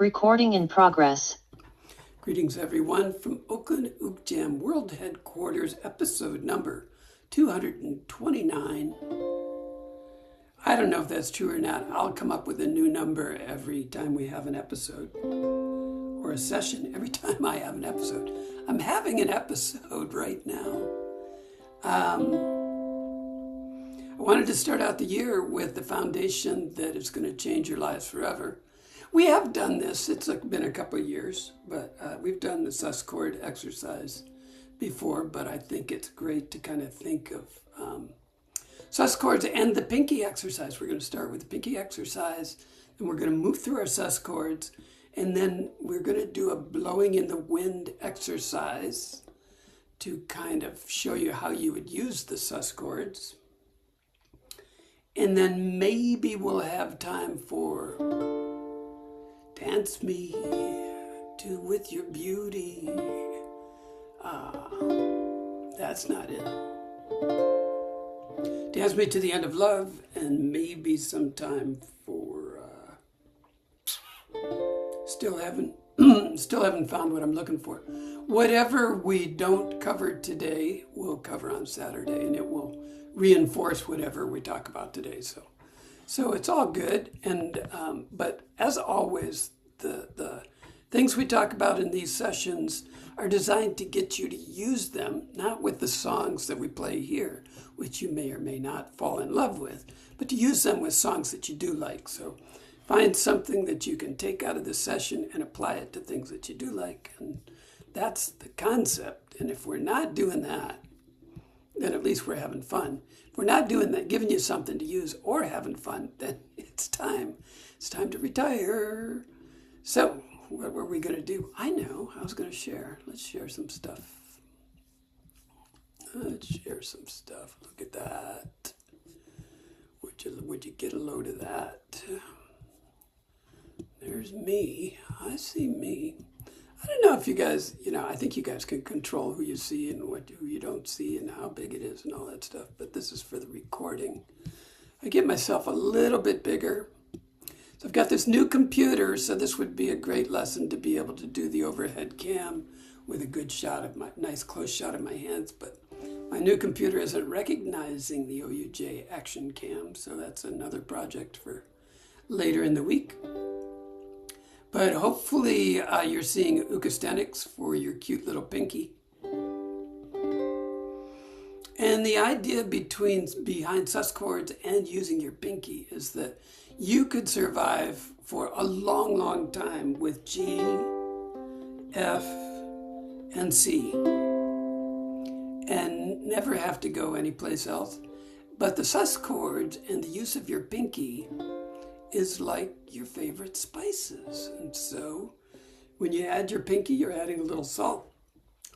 Recording in progress. Greetings, everyone, from Oakland OUJ World Headquarters, episode number 229. I don't know if that's true or not. I'll come up with a new number every time we have an episode, or a session every time I have an episode. I'm having an episode right now. I wanted to start out the year with the foundation that is going to change your lives forever. We have done this. It's been a couple of years, but we've done the sus chord exercise before, but I think it's great to kind of think of sus chords and the pinky exercise. We're going to start with the pinky exercise, and we're going to move through our sus chords, and then we're going to do a blowing in the wind exercise to kind of show you how you would use the sus chords. And then maybe we'll have time for dance me with your beauty. That's not it. Dance me to the end of love, and maybe some time for still haven't found what I'm looking for. Whatever we don't cover today, we'll cover on Saturday, and it will reinforce whatever we talk about today. So it's all good, and but as always, the things we talk about in these sessions are designed to get you to use them, not with the songs that we play here, which you may or may not fall in love with, but to use them with songs that you do like. So find something that you can take out of the session and apply it to things that you do like, and that's the concept. And if we're not doing that, then at least we're having fun. If we're not doing that, giving you something to use or having fun, then it's time. It's time to retire. So what were we going to do? I know. I was going to share. Let's share some stuff. Look at that. Would you get a load of that? There's me. I see me. I don't know if you guys, I think you guys can control who you see and who you don't see and how big it is and all that stuff. But this is for the recording. I get myself a little bit bigger. So I've got this new computer, so this would be a great lesson to be able to do the overhead cam with a good shot of nice close shot of my hands. But my new computer isn't recognizing the OUJ action cam, so that's another project for later in the week. But hopefully you're seeing acoustenics for your cute little pinky. And the idea behind sus chords and using your pinky is that you could survive for a long, long time with G, F, and C, and never have to go anyplace else. But the sus chords and the use of your pinky is like your favorite spices. And so when you add your pinky, you're adding a little salt,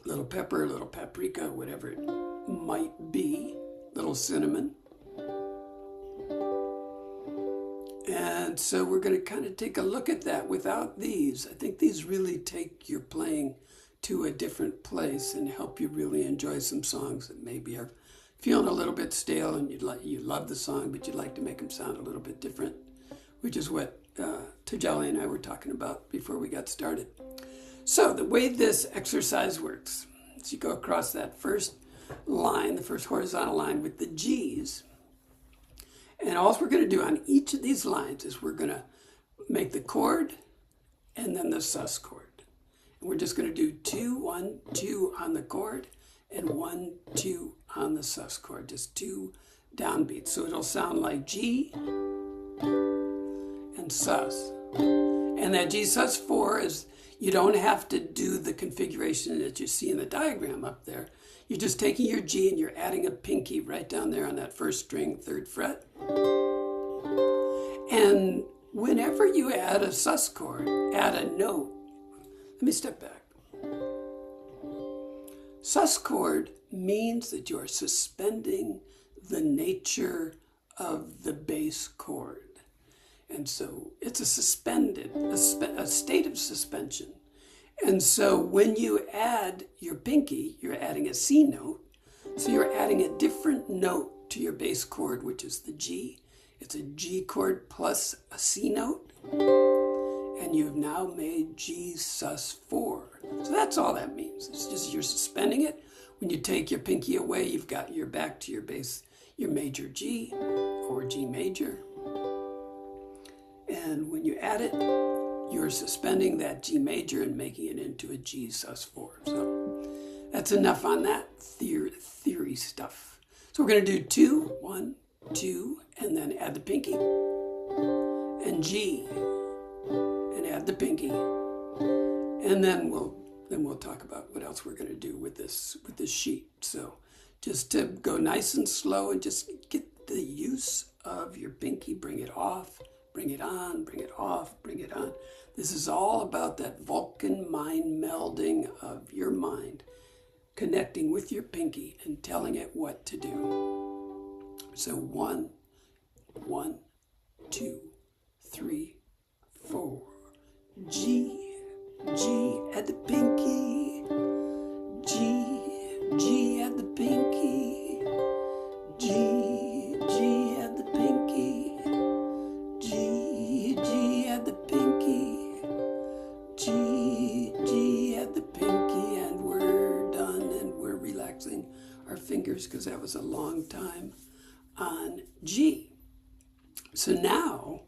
a little pepper, a little paprika, whatever it might be, a little cinnamon. And so we're going to kind of take a look at that without these. I think these really take your playing to a different place and help you really enjoy some songs that maybe are feeling a little bit stale and you love the song, but you'd like to make them sound a little bit different, which is what Tajali and I were talking about before we got started. So the way this exercise works is you go across that first line, the first horizontal line with the G's. And all we're going to do on each of these lines is we're going to make the chord and then the sus chord. And we're just going to do 2, 1, 2 on the chord and 1, 2 on the sus chord, just 2 downbeats. So it'll sound like G and sus. And that G sus 4 is, you don't have to do the configuration that you see in the diagram up there. You're just taking your G and you're adding a pinky right down there on that first string, 3rd fret. And whenever you add a sus chord, add a note. Let me step back. Sus chord means that you are suspending the nature of the bass chord. And so it's a state of suspension. And so when you add your pinky, you're adding a C note. So you're adding a different note to your bass chord, which is the G. It's a G chord plus a C note. and you've now made G sus4. So that's all that means. It's just you're suspending it. When you take your pinky away, you're back to your bass, your major G or G major. And when you add it, you're suspending that G major and making it into a G sus4. So that's enough on that theory stuff. So we're going to do 2, 1, 2, and then add the pinky, and G, and add the pinky, and then we'll talk about what else we're going to do with this sheet. So just to go nice and slow and just get the use of your pinky, bring it off, bring it on, bring it off, bring it on. This is all about that Vulcan mind melding of your mind, connecting with your pinky and telling it what to do. So 1, 1, 2, 3, 4. G, G at the pinky. G, G at the pinky. G, G at the pinky. G, G at the pinky. G, G at the pinky. And we're done, and we're relaxing our fingers because that was a long time on G. So now,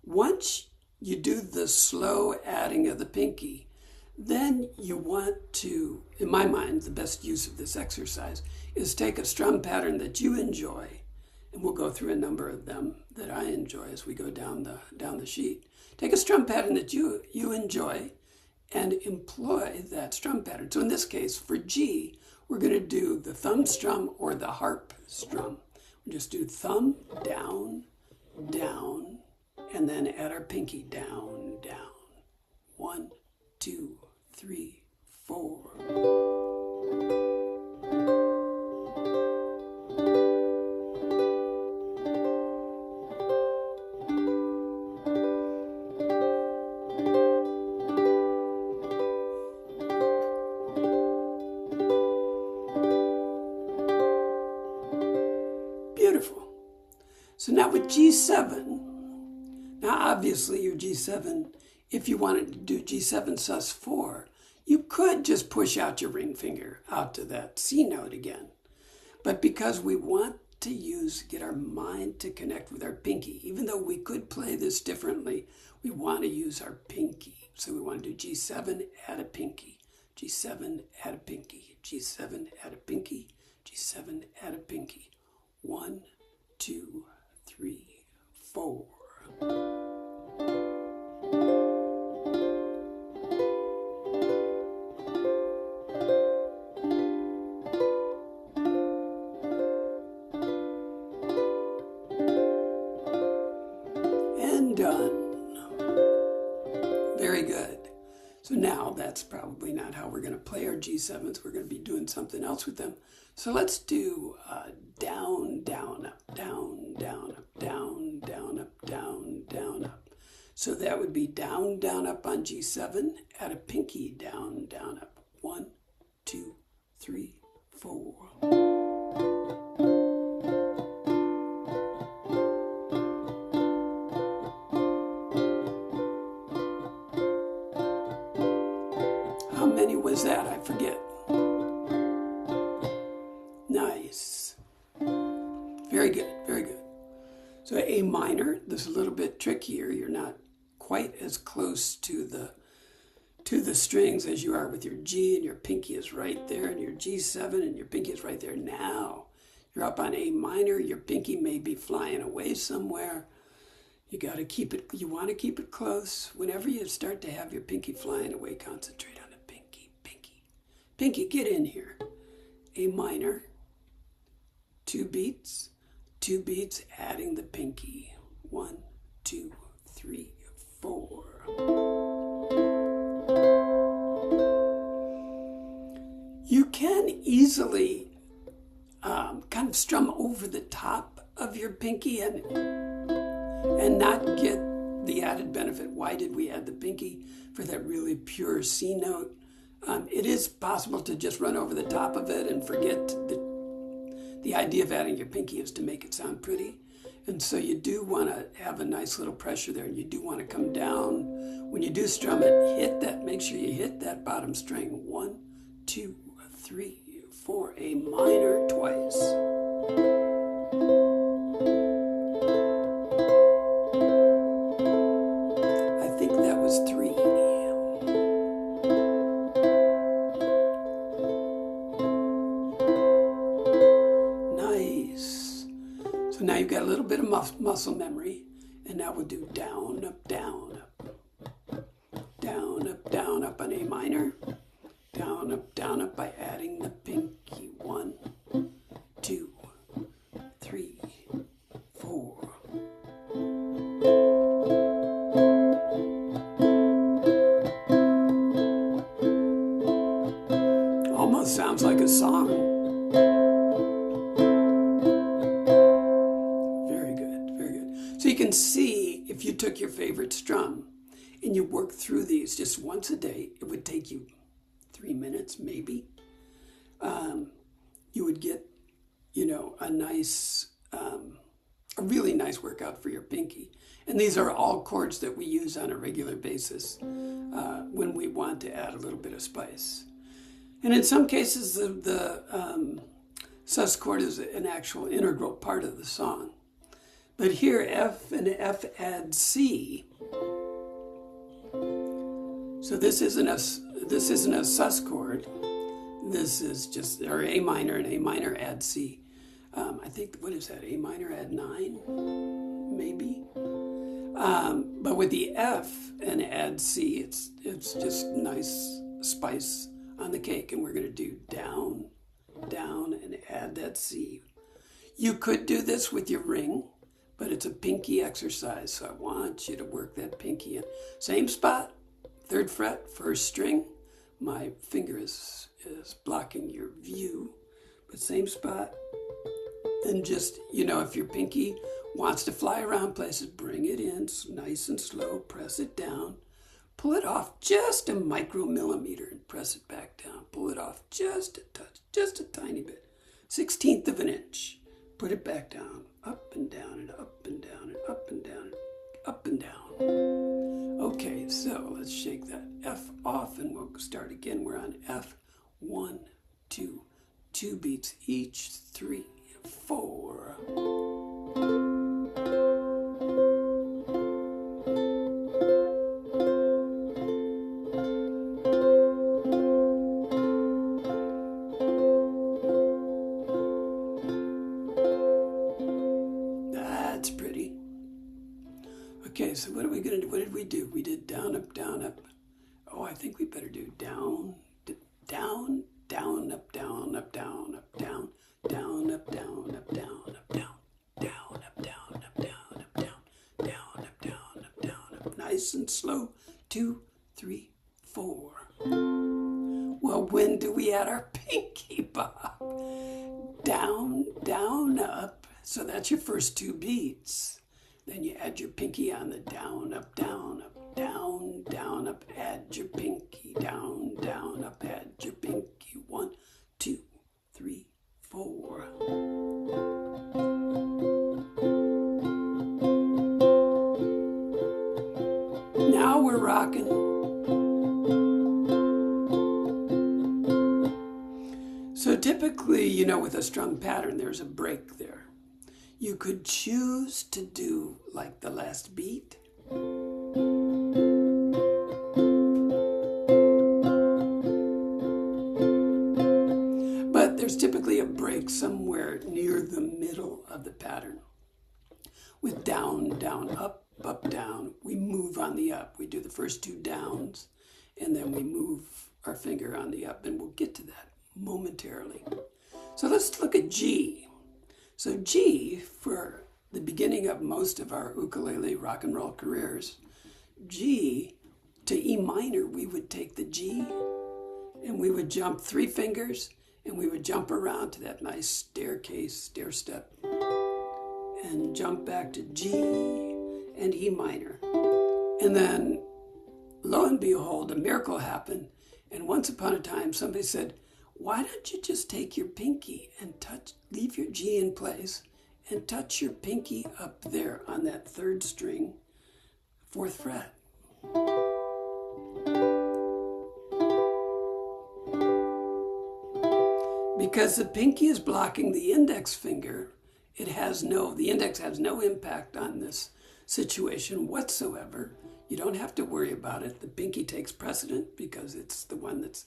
once you do the slow adding of the pinky, then you want to, in my mind, the best use of this exercise is take a strum pattern that you enjoy, and we'll go through a number of them that I enjoy as we go down the sheet. Take a strum pattern that you enjoy and employ that strum pattern. So in this case, for G, we're going to do the thumb strum or the harp strum. We'll just do thumb, down, down, and then add our pinky down, down. 1, 2, 3, 4. Beautiful. So now with G7, now obviously your G7, if you wanted to do G7 sus4, you could just push out your ring finger out to that C note again. But because we want to get our mind to connect with our pinky, even though we could play this differently, we want to use our pinky. So we want to do G7, add a pinky, G7, add a pinky, G7, add a pinky, G7, add a pinky. 1, 2, 3, 4. And done. Very good. So now that's probably not how we're going to play our G7s. We're going to be doing something else with them. So let's do down, down, up, down, down, up, down, down, up, down, down, up. So that would be down, down, up on G7, add a pinky, down, down, up. 1, 2, 3, 4. How many was that? I forget. Nice. Very good, very good. So A minor, this is a little bit trickier. You're not quite as close to the strings as you are with your G, and your pinky is right there, and your G7 and your pinky is right there. Now you're up on A minor, your pinky may be flying away somewhere. You got to keep it, you want to keep it close. Whenever you start to have your pinky flying away, concentrate on the pinky, pinky. Pinky, get in here. A minor, 2 beats, adding the pinky. 1, 2, 3, 4. You can easily kind of strum over the top of your pinky and not get the added benefit. Why did we add the pinky? For that really pure C note. It is possible to just run over the top of it and forget the idea of adding your pinky is to make it sound pretty. And so you do want to have a nice little pressure there, and you do want to come down. When you do strum it, hit that, make sure you hit that bottom string. 1, 2, 3, 4, A minor twice. I think that was 3. Nice. So now you've got a little bit of muscle memory, and now we'll do down, up, down, up. Down, up on A minor. Down, up by adding the pinky. 1, 2, 3, 4. Almost sounds like a song. Very good, very good. So you can see if you took your favorite strum and you work through these just once a day, it would take you 3 minutes, maybe. You would get, a nice, a really nice workout for your pinky. And these are all chords that we use on a regular basis when we want to add a little bit of spice. And in some cases, the sus chord is an actual integral part of the song. But here, F and F add C. So this isn't a sus chord. This is just, or A minor, and A minor add C. I think, what is that? A minor add 9, maybe. But with the F and add C, it's just nice spice on the cake. And we're going to do down, down, and add that C. You could do this with your ring, but it's a pinky exercise. So I want you to work that pinky in. Same spot. 3rd fret, 1st string. My finger is blocking your view, but same spot. And just, if your pinky wants to fly around places, bring it in nice and slow, press it down, pull it off just a micromillimeter and press it back down. Pull it off just a touch, just a tiny bit, 1/16 of an inch. Put it back down, up and down and up and down and up and down and up and down. Okay, so let's shake that F off and we'll start again. We're on F. 1, 2, 2 beats each, 3, 4. That's pretty. Okay, so what are we going to do? What did we do? We did down, up, down, up. Oh, I think we better do down, down, down, up, down, up, down, up, down, down, up, down, up, down, up, down, down, up, down, up, down, up, down, down, up, down, up, down, up. Nice and slow. 2, 3, 4. Well, when do we add our pinky bob? Down, down, up. So that's your first 2 beats. Then you add your pinky on the down, up, down, up, down, down, up. Add your pinky, down, down, up. Add your pinky. 1, 2, 3, 4. Now we're rocking. So typically, with a strum pattern, there's a break there. You could choose to do like the last beat. But there's typically a break somewhere near the middle of the pattern. With down, down, up, up, down, we move on the up. We do the first 2 downs, and then we move our finger on the up, and we'll get to that momentarily. So let's look at G. So G, for the beginning of most of our ukulele rock and roll careers, G to E minor, we would take the G and we would jump 3 fingers and we would jump around to that nice stair step, and jump back to G and E minor. And then, lo and behold, a miracle happened. And once upon a time, somebody said, why don't you just take your pinky and leave your G in place and touch your pinky up there on that third string, 4th fret. Because the pinky is blocking the index finger, the index has no impact on this situation whatsoever. You don't have to worry about it. The pinky takes precedent because it's the one that's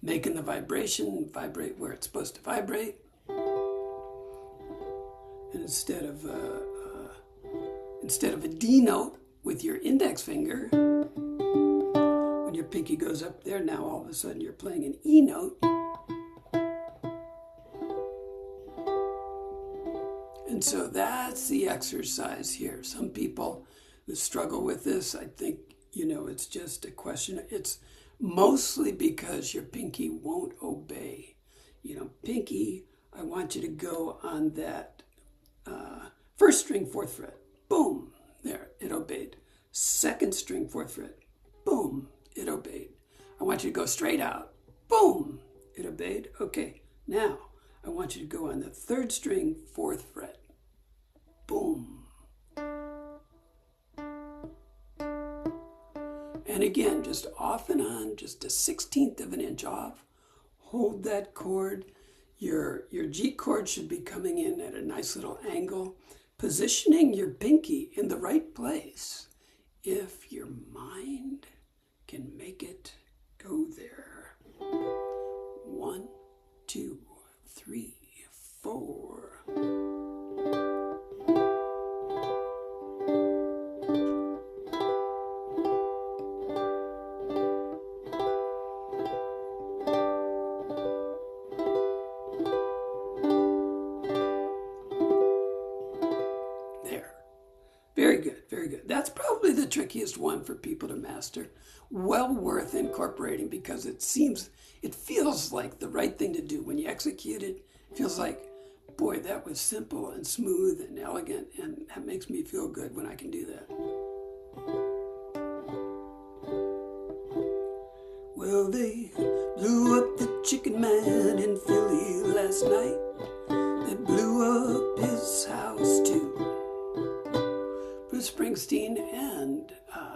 making the vibration vibrate where it's supposed to vibrate. And instead of a D note with your index finger, when your pinky goes up there, now all of a sudden you're playing an E note. And so that's the exercise here. Some people that struggle with this, I think, it's just a question. It's mostly because your pinky won't obey. Pinky, I want you to go on that 1st string, 4th fret. Boom, there, it obeyed. 2nd string, 4th fret. Boom, it obeyed. I want you to go straight out. Boom, it obeyed. Okay, now I want you to go on the 3rd string, 4th fret. Boom. And again, just off and on, just a 1/16 of an inch off. Hold that chord. Your G chord should be coming in at a nice little angle, positioning your pinky in the right place. If your mind can make it go there. 1, 2, 3, 4. Very good, very good. That's probably the trickiest one for people to master. Well worth incorporating because it feels like the right thing to do. When you execute it, it feels like, boy, that was simple and smooth and elegant, and that makes me feel good when I can do that. Well, they blew up the chicken man in Philly last night. They blew up his house too. Bruce Springsteen and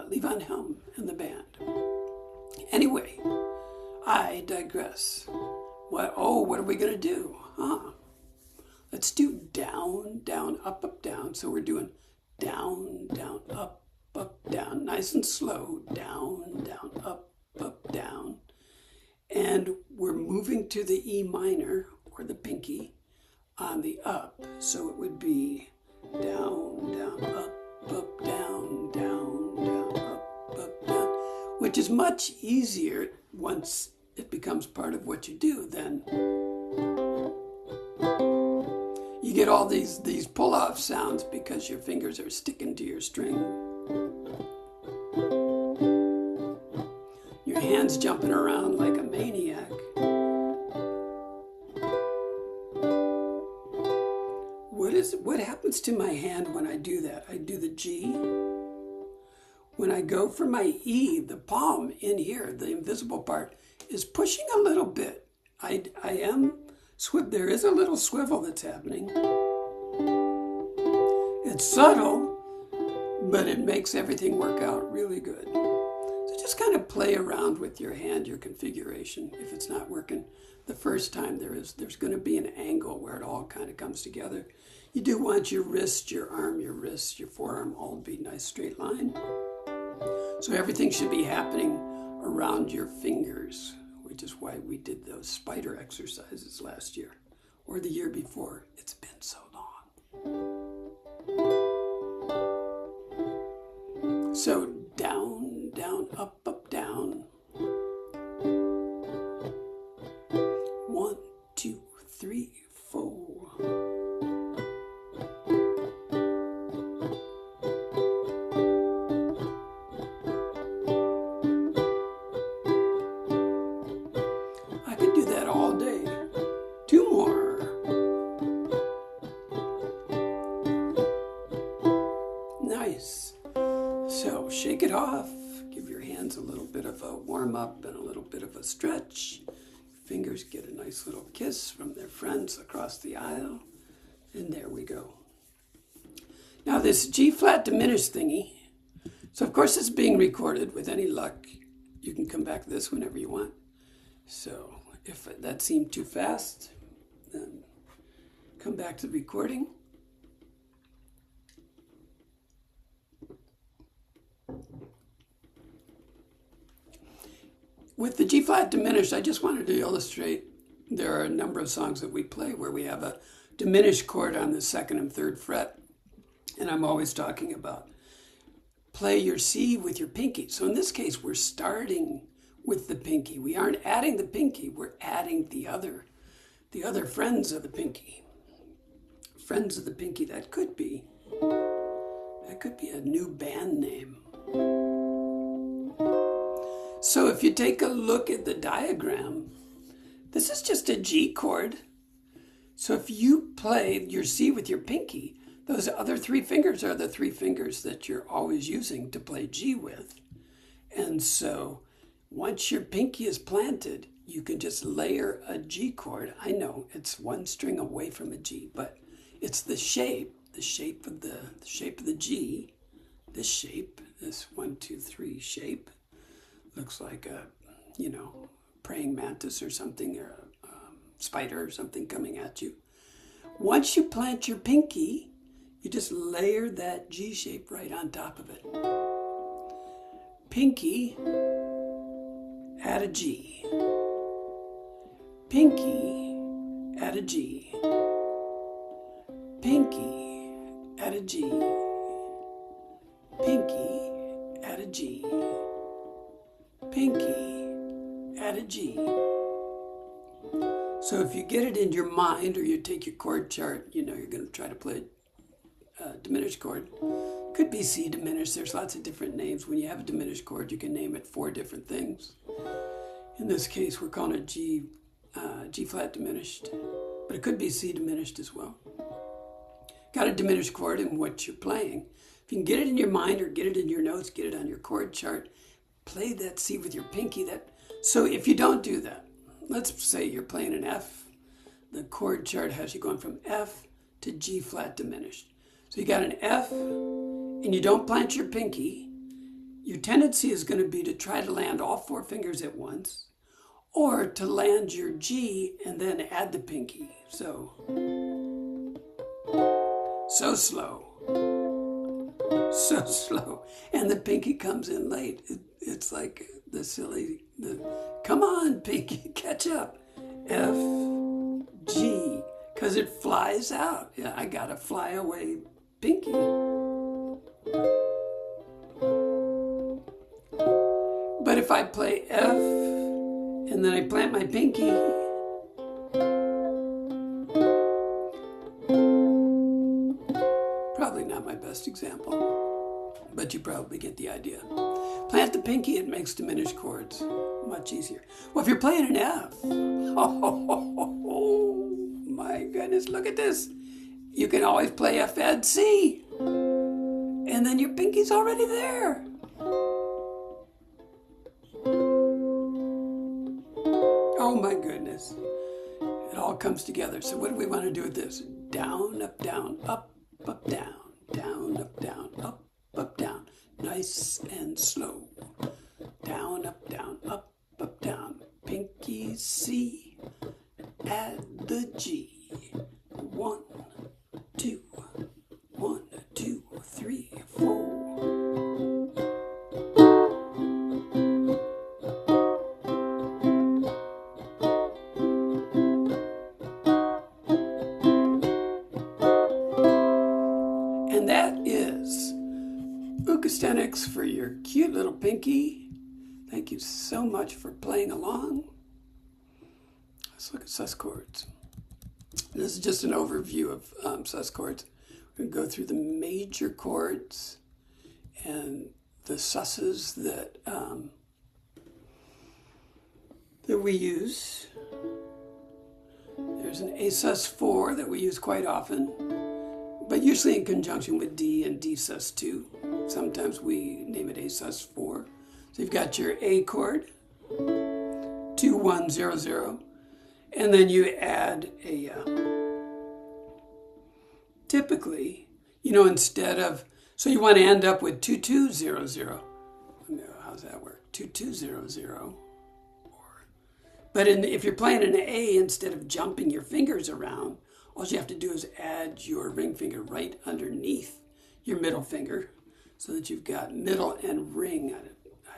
Levon Helm and the band. Anyway, I digress. What are we going to do? Let's do down, down, up, up, down. So we're doing down, down, up, down. Nice and slow. Down, down, up, down. And we're moving to the E minor, or the pinky, on the up. So it would be down, down, up, down, down, down, up, down, which is much easier once it becomes part of what you do. Then you get all these pull-off sounds because your fingers are sticking to your string. Your hands jumping around like a maniac. What happens to my hand when I do that? I do the G. When I go for my E, the palm in here, the invisible part, is pushing a little bit. There is a little swivel that's happening. It's subtle, but it makes everything work out really good. So just kind of play around with your hand, your configuration. If it's not working the first time, there's going to be an angle where it all kind of comes together. You do want your wrist, your arm, your wrist, your forearm all to be nice straight line. So everything should be happening around your fingers, which is why we did those spider exercises last year or the year before. It's been so long. So down, down, up, down. 1, 2, 3, 4. I could do that all day. 2 more. Nice. So shake it off. Give your hands a little bit of a warm up and a little bit of a stretch. Fingers get a nice little kiss from their friends across the aisle. And there we go. Now this G flat diminished thingy, so of course it's being recorded. With any luck, you can come back to this whenever you want. So if that seemed too fast, then come back to the recording. With the G flat diminished, I just wanted to illustrate there are a number of songs that we play where we have a diminished chord on the second and third fret. And I'm always talking about play your C with your pinky. So in this case, we're starting with the pinky. We aren't adding the pinky, we're adding the other friends of the pinky. Friends of the pinky, that could be a new band name. So if you take a look at the diagram, this is just a G chord. So if you play your C with your pinky, those other three fingers are the three fingers that you're always using to play G with. And so once your pinky is planted, you can just layer a G chord. I know it's one string away from a G, but it's the shape of the G, this shape, this 1, 2, 3 shape. Looks like a, praying mantis or something, or a spider or something coming at you. Once you plant your pinky, you just layer that G shape right on top of it. Pinky, add a G. Pinky, add a G. Pinky, add a G. Pinky, add a G. Pinky, add a G. So if you get it in your mind, or you take your chord chart, you're going to try to play a diminished chord. Could be C diminished. There's lots of different names. When you have a diminished chord, you can name it 4 different things. In this case, we're calling it G flat diminished, but it could be C diminished as well. Got a diminished chord in what you're playing. If you can get it in your mind, or get it in your notes, get it on your chord chart, play that C with your pinky. So if you don't do that, let's say you're playing an F. The chord chart has you going from F to G flat diminished. So you got an F, and you don't plant your pinky. Your tendency is going to be to try to land all 4 fingers at once, or to land your G and then add the pinky. So slow. So slow. And the pinky comes in late. It's like come on, pinky, catch up. F, G, because it flies out. Yeah, I got a fly away pinky. But if I play F, and then I plant my pinky, probably not my best example, but you probably get the idea. Plant the pinky, it makes diminished chords much easier. Well, if you're playing an F, oh my goodness, look at this. You can always play F add C, and then your pinky's already there. Oh my goodness. It all comes together. So what do we want to do with this? Down, up, down, up, down, down, up, down, up, down. Nice and slow. Down, up, down. Pinky C, add the G. 1, 2, 1, 2, 3, 4. And that is Ukastenics for your cute little pinky. Thank you so much for playing along. Let's look at sus chords. This is just an overview of sus chords. We're going to go through the major chords and the susses that we use. There's an A sus4 that we use quite often, but usually in conjunction with D and D sus2. Sometimes we name it A sus4. So you've got your A chord, 2, 1, 0, 0, and then you add a, typically instead of, so you want to end up with 2200. How's that work? 2200. But if you're playing an A, instead of jumping your fingers around, all you have to do is add your ring finger right underneath your middle finger so that you've got middle and ring.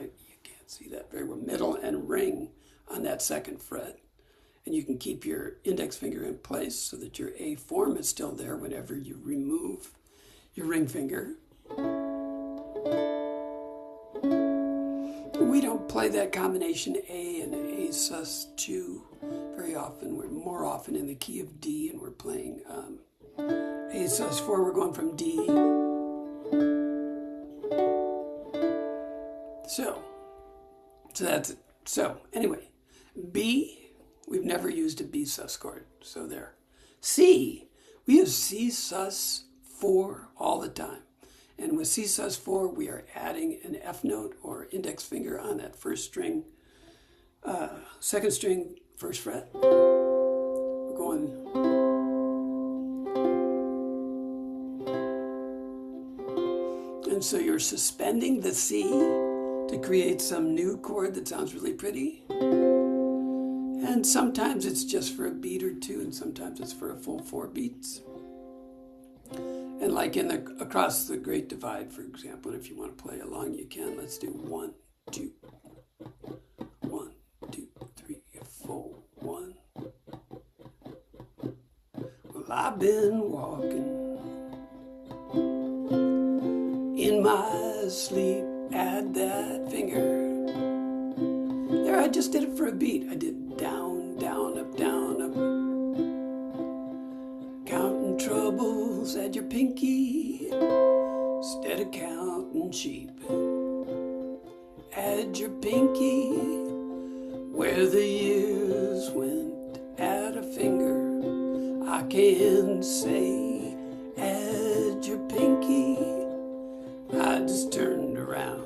You can't see that very well. Middle and ring on that second fret. And you can keep your index finger in place so that your A form is still there whenever you remove your ring finger. We don't play that combination A and A sus2 very often. We're more often in the key of D, and we're playing A sus4. We're going from D. So that's it. So anyway, B, we've never used a B sus chord, so there. C, we use C sus4 all the time. And with C sus4, we are adding an F note or index finger on that first string, second string, first fret. We're going. And so you're suspending the C to create some new chord that sounds really pretty. And sometimes it's just for a beat or two, and sometimes it's for a full 4 beats. And like in the Across the Great Divide, for example, if you want to play along, you can. Let's do 1, 2, 1, 2, 3, 4, 1. Well, I've been walking in my sleep, add that finger. There, I just did it for a beat. I did down, down, up, down, up. Counting troubles, add your pinky, instead of counting sheep. Add your pinky, where the years went, add a finger. I can say, add your pinky. I just turned around.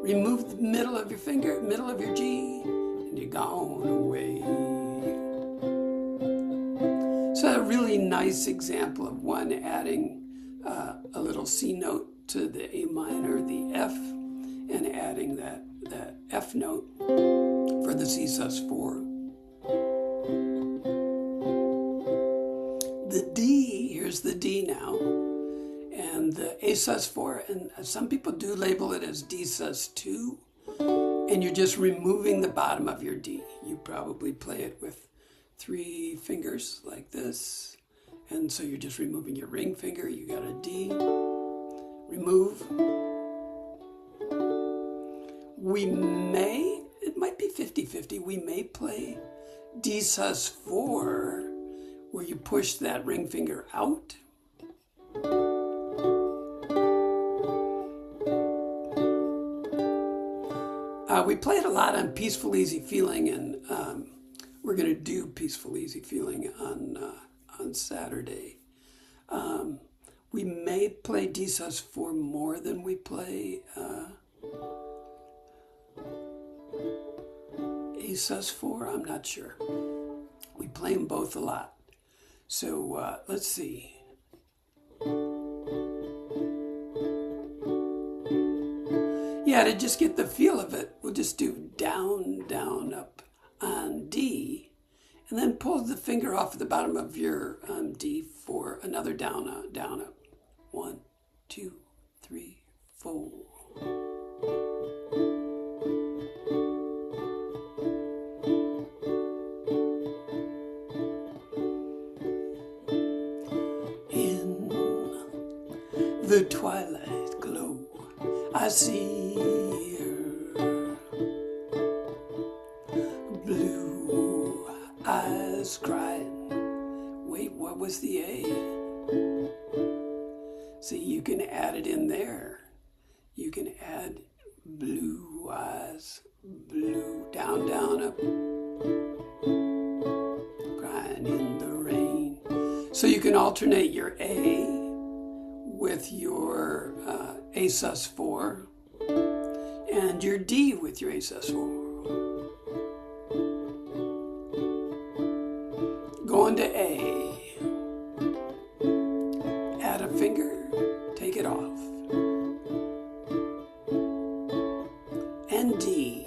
Remove the middle of your finger, middle of your G, and you're gone away. So a really nice example of one adding a little C note to the A minor, the F, and adding that F note for the C sus4. The D, here's the D now, and the A sus4, and some people do label it as D sus2, and you're just removing the bottom of your D. You probably play it with 3 fingers like this, and so you're just removing your ring finger. You got a D, remove. It might be 50-50, we may play D sus4 where you push that ring finger out. We play it a lot on Peaceful Easy Feeling, and we're going to do Peaceful Easy Feeling on Saturday. We may play D sus4 more than we play A sus4. I'm not sure. We play them both a lot. So let's see. Yeah, to just get the feel of it, we'll just do down, down, up on D, and then pull the finger off the bottom of your D for another down, down, up. 1, 2, 3, 4. In the twilight glow, I see her blue eyes crying. Wait, what was the A? See, you can add it in there. You can add blue eyes, blue, down, down, up, crying in the rain. So you can alternate your A with your A sus4 and your D with your A sus4. Going to A, D.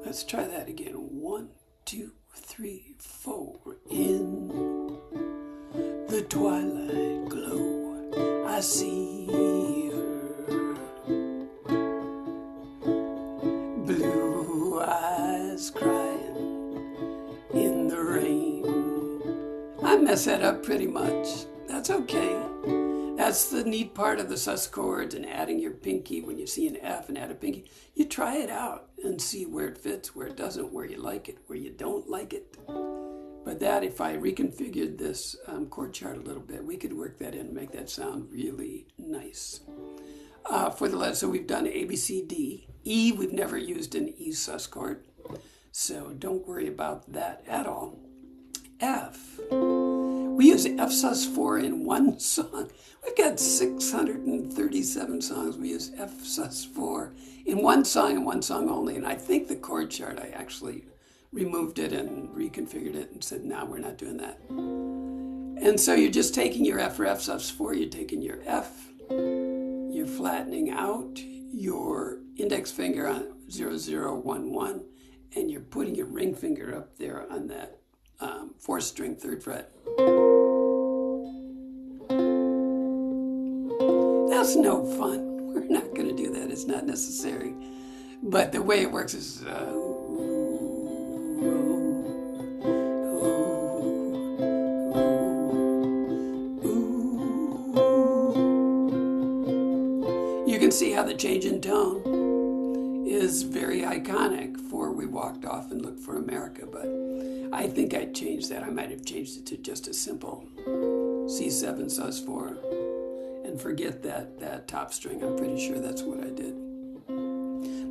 Let's try that again. 1, 2, 3, 4. In the twilight glow, I see her. Blue eyes crying in the rain. I mess that up pretty much. That's okay. That's the neat part of the sus chords and adding your pinky. When you see an F and add a pinky, you try it out and see where it fits, where it doesn't, where you like it, where you don't like it. But that, if I reconfigured this chord chart a little bit, we could work that in and make that sound really nice. For the letters, so we've done A, B, C, D. E, we've never used an E sus chord, so don't worry about that at all. F. We use F sus4 in one song. We've got 637 songs. We use F sus4 in one song and one song only. And I think the chord chart, I actually removed it and reconfigured it and said, no, we're not doing that. And so you're just taking your F for F sus4, you're taking your F, you're flattening out your index finger on 0, 0, 1, 1, and you're putting your ring finger up there on that 4th string, 3rd fret. That's no fun. We're not going to do that. It's not necessary. But the way it works is you can see how the change in tone is very iconic for We Walked Off and Looked for America, but I think I'd change that. I might have changed it to just a simple C7 sus4 and forget that top string. I'm pretty sure that's what I did.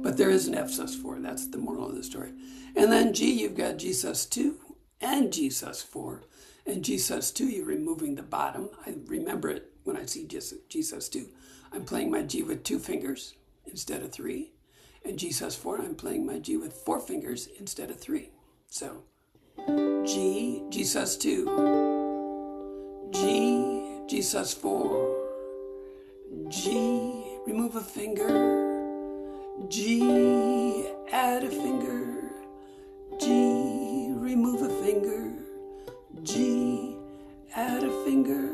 But there is an F sus4. That's the moral of the story. And then G, you've got G sus2 and G sus4. And G sus2, you're removing the bottom. I remember it when I see G sus2. I'm playing my G with 2 fingers instead of 3. And G sus4, I'm playing my G with 4 fingers instead of 3. So G, G sus2, G, G sus4, G, remove a finger, G, add a finger, G, remove a finger, G, add a finger.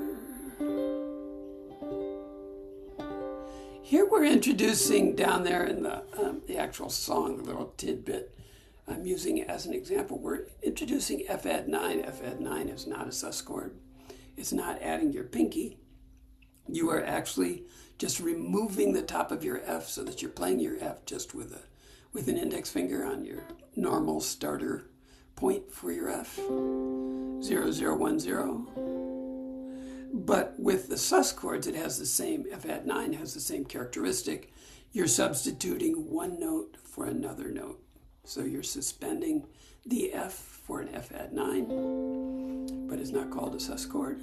Here we're introducing down there in the actual song, the little tidbit I'm using as an example, we're introducing F add 9. F add 9 is not a sus chord. It's not adding your pinky. You are actually just removing the top of your F so that you're playing your F just with an index finger on your normal starter point for your F, 0, 0, 1, 0. But with the sus chords, it has the same, F add 9 has the same characteristic. You're substituting one note for another note. So you're suspending the F for an F add 9, but it's not called a sus chord,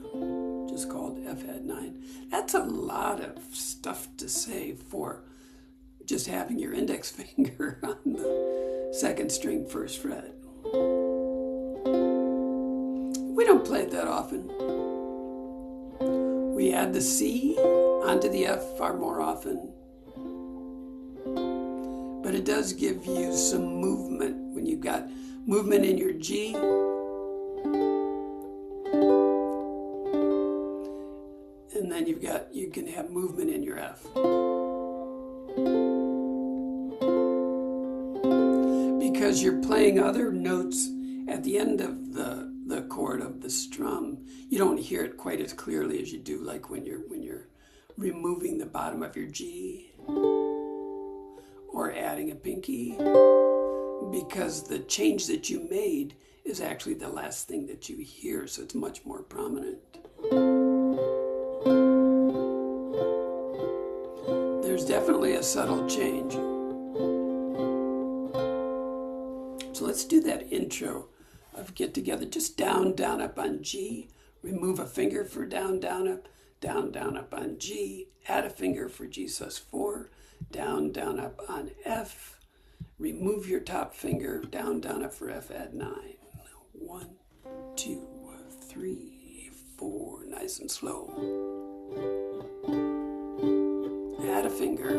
just called F add 9. That's a lot of stuff to say for just having your index finger on the 2nd string, 1st fret. We don't play it that often. We add the C onto the F far more often. But it does give you some movement when you've got movement in your G. And then you can have movement in your F. Because you're playing other notes at the end of the chord of the strum. You don't hear it quite as clearly as you do like when you're removing the bottom of your G or adding a pinky, because the change that you made is actually the last thing that you hear, so it's much more prominent. There's definitely a subtle change. So let's do that intro of Get Together. Just down, down, up on G, remove a finger for down, down, up on G, add a finger for G sus4, down, down, up on F, remove your top finger, down, down, up for F add 9. 1, 2, 3, 4, nice and slow. a finger,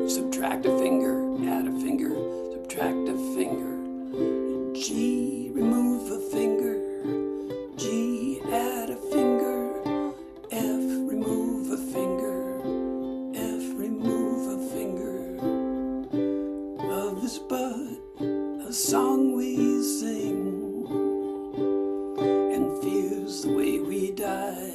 subtract a finger, add a finger, subtract a finger, G, remove a finger, G, add a finger, F, remove a finger, F, remove a finger. Love is but a song we sing, and fear's the way we die.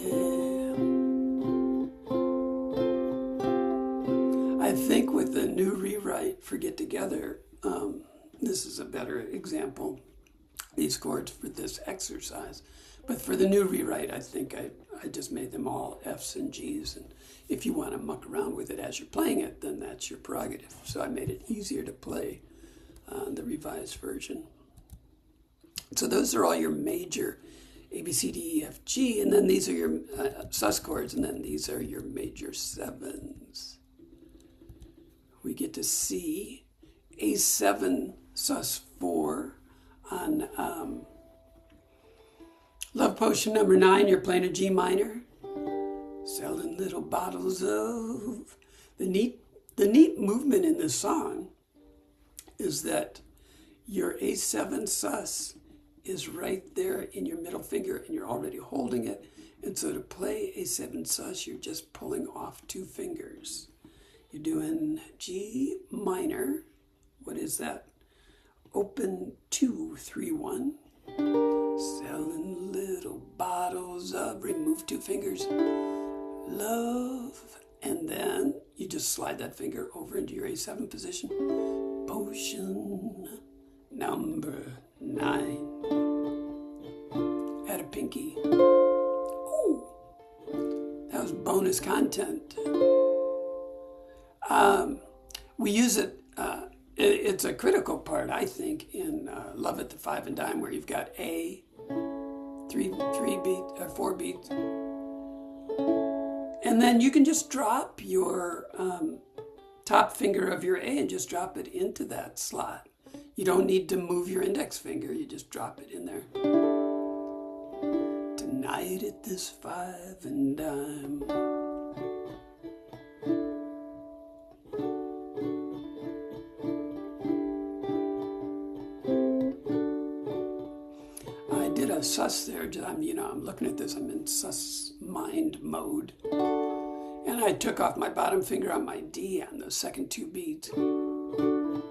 I think with the new rewrite for Get Together, this is a better example, these chords for this exercise. But for the new rewrite, I think I just made them all Fs and Gs. And if you want to muck around with it as you're playing it, then that's your prerogative. So I made it easier to play the revised version. So those are all your major A, B, C, D, E, F, G. And then these are your sus chords. And then these are your major sevens. We get to C, A7, sus 4 on Love Potion number 9. You're playing a G minor. Selling little bottles of... The neat movement in this song is that your A7 sus is right there in your middle finger and you're already holding it. And so to play A7 sus, you're just pulling off 2 fingers. You're doing G minor. What is that? Open 2, 3, 1. Selling little bottles of, remove 2 fingers, love. And then you just slide that finger over into your A7 position. Potion number 9. Add a pinky. Ooh, that was bonus content. We use it, it's a critical part, I think, in Love at the 5 and Dime, where you've got A, 4 beats. And then you can just drop your top finger of your A and just drop it into that slot. You don't need to move your index finger, you just drop it in there. Tonight at this 5 and Dime. Sus there, I'm looking at this, I'm in sus mind mode. And I took off my bottom finger on my D on those second 2 beats. And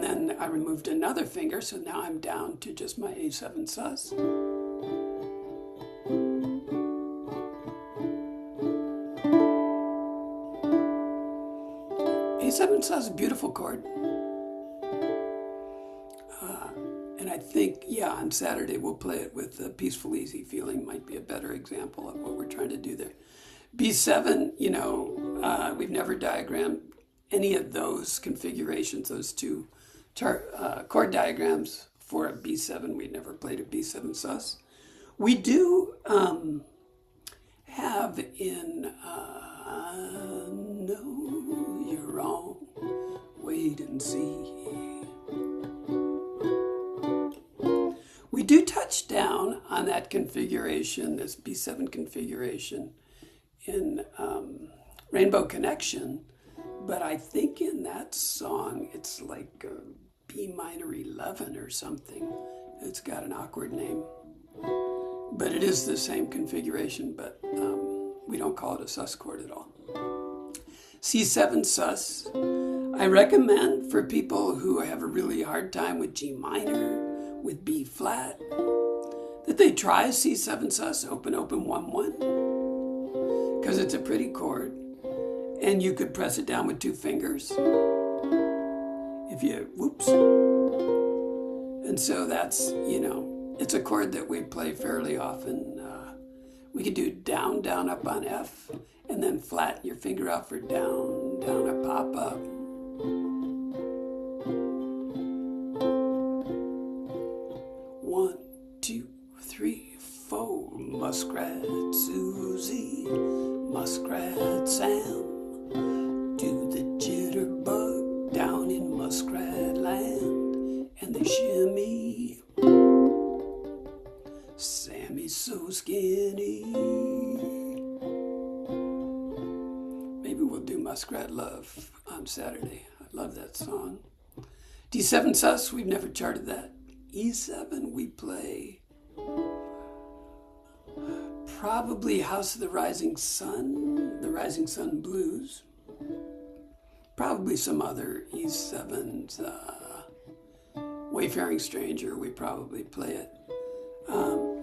then I removed another finger, so now I'm down to just my A7 sus. A7 sus is a beautiful chord. And I think, on Saturday we'll play it with Peaceful Easy Feeling, might be a better example of what we're trying to do there. B7, we've never diagrammed any of those configurations, those 2 chord diagrams for a B7. We never played a B7 sus. We do have in, no, you're wrong, wait and see. We do touch down on that configuration, this B7 configuration in Rainbow Connection, but I think in that song it's like a B minor 11 or something. It's got an awkward name, but it is the same configuration, but we don't call it a sus chord at all. C7 sus, I recommend for people who have a really hard time with G minor, with B flat, that they try C7 sus, open, 1, 1, because it's a pretty chord, and you could press it down with 2 fingers, if you, whoops. And so that's, it's a chord that we play fairly often. We could do down, up on F, and then flatten your finger out for down, a pop up. Muskrat Susie, Muskrat Sam, do the jitterbug down in Muskrat Land, and they shimmy. Sammy's so skinny. Muskrat Love on Saturday. I love that song. D7 sus, we've never charted that. E7 we play probably House of the Rising Sun Blues. Probably some other E7s, Wayfaring Stranger, we probably play it.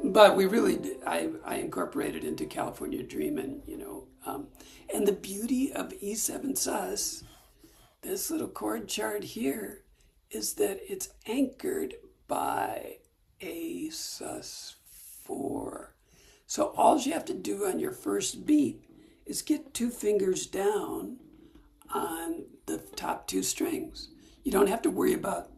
But we really did, I incorporated into California Dreamin', and the beauty of E7 sus, this little chord chart here, is that it's anchored by A sus4. So all you have to do on your first beat is get 2 fingers down on the top 2 strings. You don't have to worry about,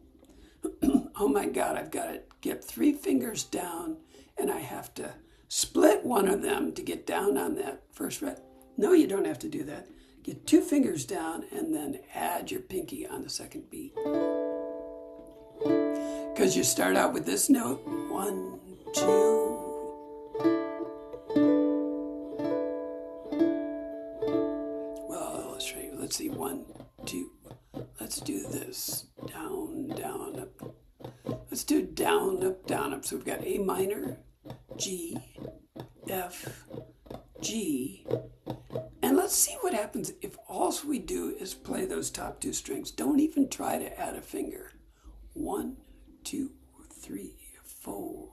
oh my God, I've got to get 3 fingers down and I have to split one of them to get down on that first fret. No, you don't have to do that. Get 2 fingers down and then add your pinky on the second beat. Because you start out with this note, 1, 2. Well, let's see, 1, 2. Let's do this, down, down, up. Let's do down, up, down, up. So we've got A minor, G, F, G. And let's see what happens if all we do is play those top 2 strings. Don't even try to add a finger. 1, 2, 3, 4.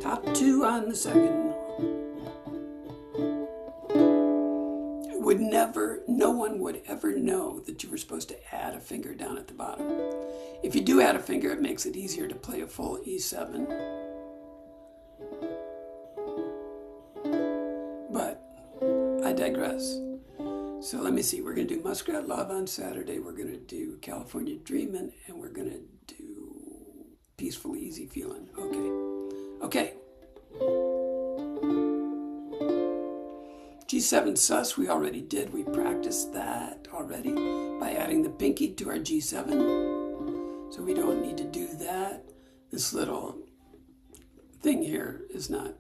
Top 2 on the second. No one would ever know that you were supposed to add a finger down at the bottom. If you do add a finger, it makes it easier to play a full E7. But I digress. So let me see. We're going to do Muskrat Love on Saturday. We're going to do California Dreamin', and we're going to do Peaceful Easy Feeling. Okay. G7 sus, we already did. We practiced that already by adding the pinky to our G7. So we don't need to do that. This little thing here is not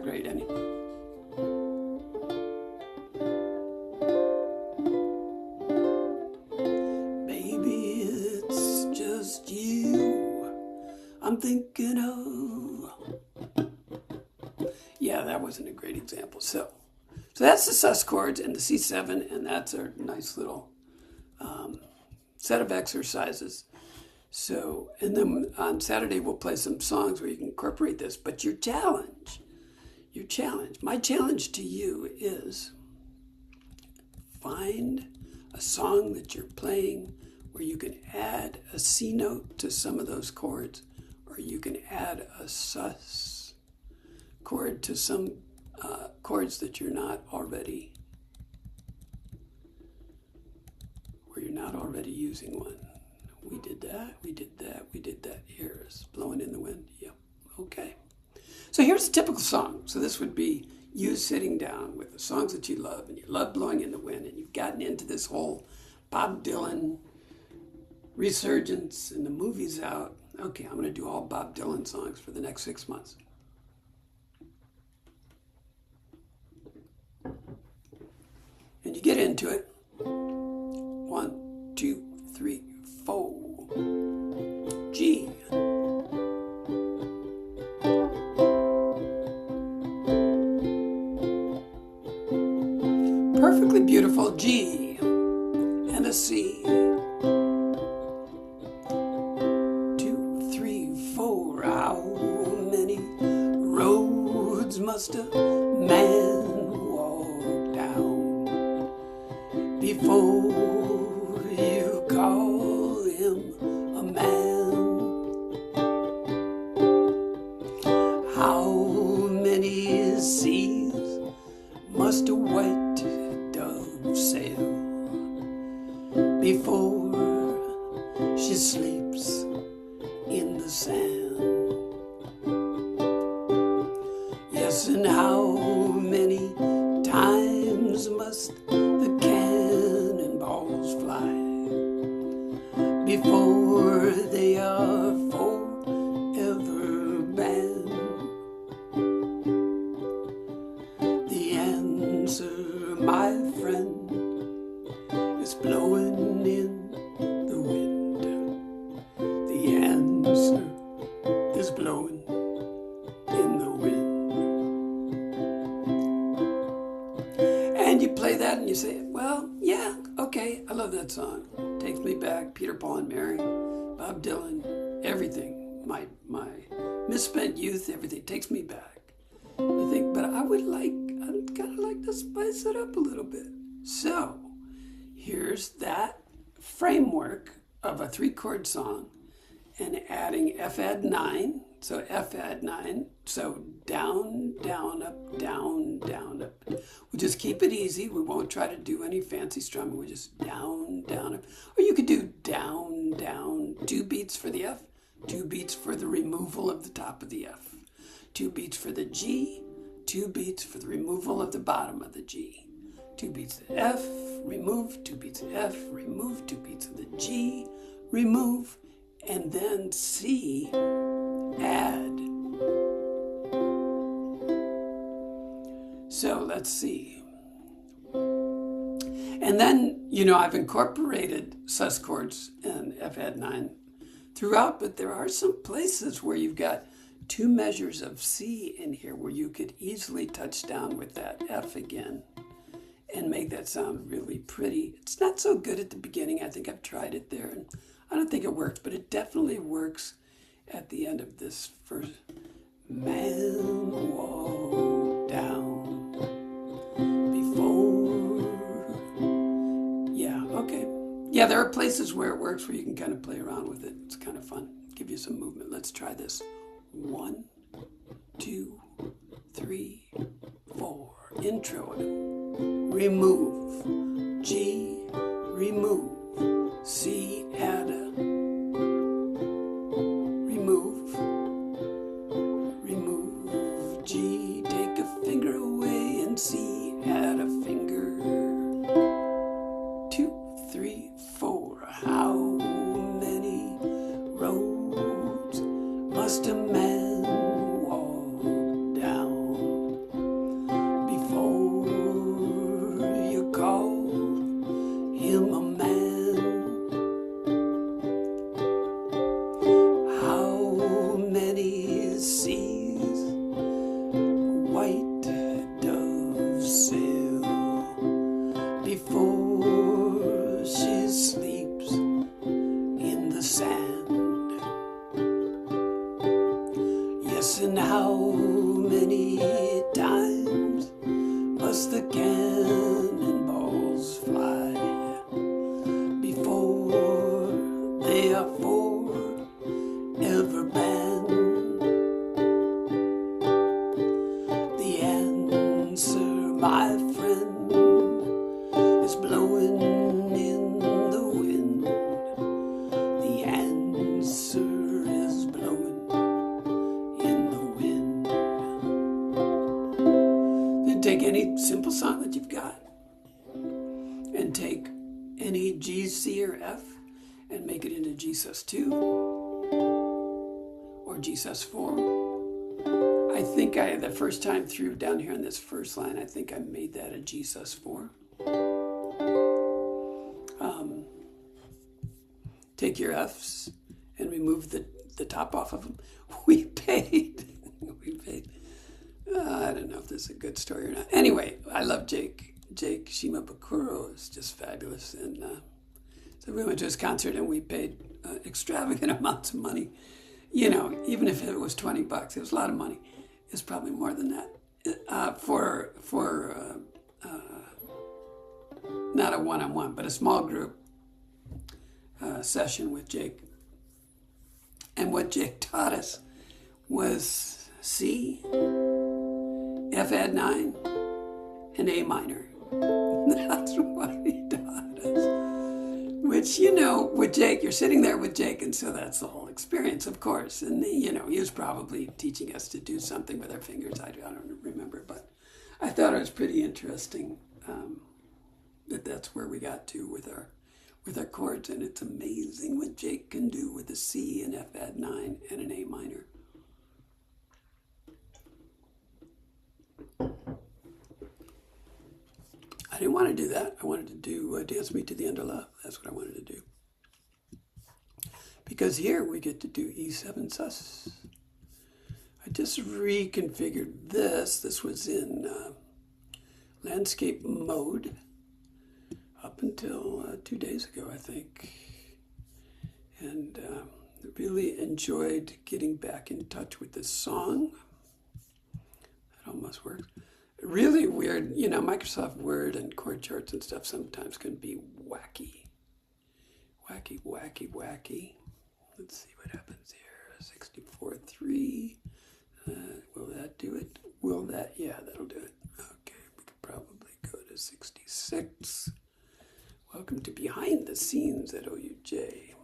great anyway. Baby, it's just you I'm thinking of. Yeah, that wasn't a great example. So that's the sus chords and the C7, and that's our nice little set of exercises. So, and then on Saturday we'll play some songs where you can incorporate this. But my challenge to you is find a song that you're playing where you can add a C note to some of those chords, or you can add a sus chord to some chords that you're not already, where you're not already using one. We did that. Here it's blowing in the wind. Yep. Okay. So here's a typical song. So this would be you sitting down with the songs that you love, and you love blowing in the wind, and you've gotten into this whole Bob Dylan resurgence, and the movie's out. Okay, I'm going to do all Bob Dylan songs for the next 6 months. And you get into it. 1, 2, 3, 4. G. Perfectly beautiful G and a C. 2, 3, 4. How many roads must a man walk down before you call him a man? How many seas must a white dove sail before she sleeps in the sand? Yes, and how many times must the cannonballs fly before they are forever banned? is blowing in the wind. And you play that and you say, well, yeah, okay, I love that song. Takes me back, Peter, Paul, and Mary, Bob Dylan, everything. My misspent youth, everything takes me back. You think, but I'd kind of like to spice it up a little bit. So here's that framework of a 3-chord song and adding F add 9. So F add 9. So down, down, up, down, down, up. We'll just keep it easy. We won't try to do any fancy strumming. We're just down, down, up. Or you could do down, down, 2 beats for the F, 2 beats for the removal of the top of the F, 2 beats for the G, 2 beats for the removal of the bottom of the G, 2 beats of the F, remove, 2 beats of F, remove, 2 beats of the G, remove, and then C, add. So let's see. And then, I've incorporated sus chords and F add 9 throughout, but there are some places where you've got 2 measures of C in here where you could easily touch down with that F again and make that sound really pretty. It's not so good at the beginning. I think I've tried it there, and I don't think it works, but it definitely works at the end of this first. Man walked down before. Yeah, okay. Yeah, there are places where it works where you can kind of play around with it. It's kind of fun. Give you some movement. Let's try this. 1, 2, 3, 4. Intro. Remove. G. Remove. C. Add a. Remove. Remove. G. Take a finger away and C. Add a finger. 2, 3, 4. How many roads must a man walk down before you call him a man? How many seas white doves sail before she sleeps in the sand? Yes, and how many times must the cannonballs fly before they are forever banned? The answer, my friend, is blowing in the wind. The answer is blowing in the wind. Then take any simple song that you've got and take any G, C, or F and make it into G sus2 or G sus4. I think the first time through down here on this first line, I think I made that a G sus4. Take your Fs and remove the top off of them. We paid. I don't know if this is a good story or not. Anyway, I love Jake. Jake Shimabukuro is just fabulous. And so we went to his concert and we paid extravagant amounts of money. Even if it was $20, it was a lot of money. It's probably more than that for not a one-on-one, but a small group session with Jake. And what Jake taught us was C, F add 9, and A minor. That's what he taught us. Which, with Jake, you're sitting there with Jake, and so that's the whole experience, of course. And, he was probably teaching us to do something with our fingers. I don't remember, but I thought it was pretty interesting that's where we got to with our chords. And it's amazing what Jake can do with a C, an F add 9, and an A minor. I didn't want to do that. I wanted to do Dance Me to the End of Love. That's what I wanted to do. Because here we get to do E7 sus, I just reconfigured this. This was in landscape mode up until 2 days ago, I think. And really enjoyed getting back in touch with this song. That almost works. Really weird, you know, Microsoft Word and chord charts and stuff sometimes can be wacky. Wacky. Let's see what happens here. 64.3. Will that do it? Yeah, that'll do it. Okay, we could probably go to 66. Welcome to Behind the Scenes at OUJ.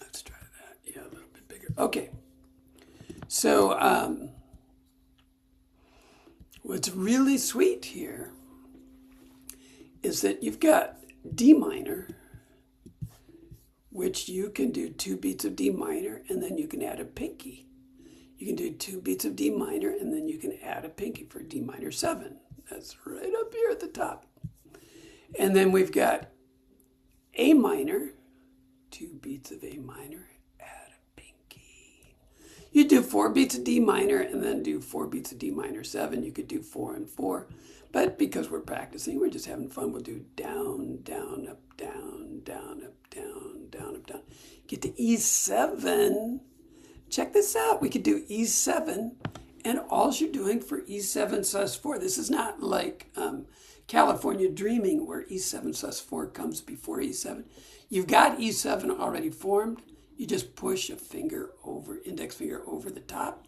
Let's try that. Yeah, a little bit bigger. Okay. So, what's really sweet here is that you've got D minor, which you can do 2 beats of D minor, and then you can add a pinky. You can do 2 beats of D minor, and then you can add a pinky for D minor 7. That's right up here at the top. And then we've got A minor, 2 beats of A minor, add a pinky. You do 4 beats of D minor, and then do 4 beats of D minor 7. You could do 4 and 4. But because we're practicing, we're just having fun, we'll do down, down, up, down, down, up, down, down, up, down. Get to E7. Check this out. We could do E7, and all you're doing for E7 sus4, this is not like California Dreaming where E7 sus4 comes before E7. You've got E7 already formed. You just push a finger over, index finger over the top.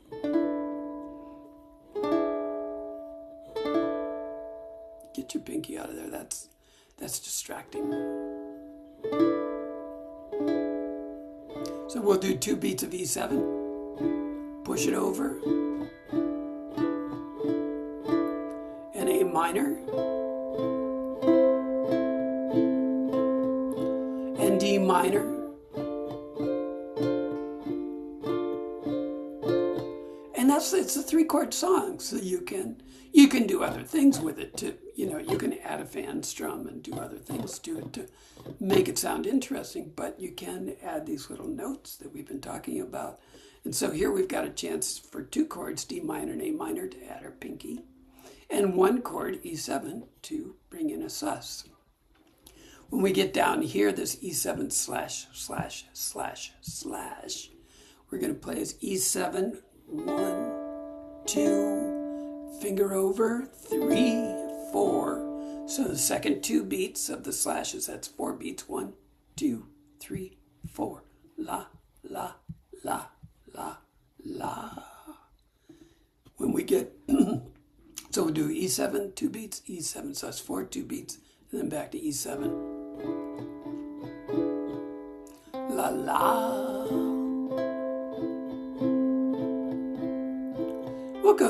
Get your pinky out of there. That's distracting. So we'll do 2 beats of E7, push it over, and A minor, and D minor, and it's a 3-chord song. So you can do other things with it too. You know, you can add a fan strum and do other things to it to make it sound interesting, but you can add these little notes that we've been talking about. And so here we've got a chance for 2 chords, D minor and A minor, to add our pinky, and 1 chord, E7, to bring in a sus. When we get down here, this E7 slash, slash, slash, slash, we're going to play as E7, 1, 2, finger over, 3, 4. So the second 2 beats of the slashes, that's 4 beats. 1, 2, 3, 4. La, la, la, la, la. When we get, so we'll do E7, 2 beats, E7 sus4, 2 beats, and then back to E7. La, la.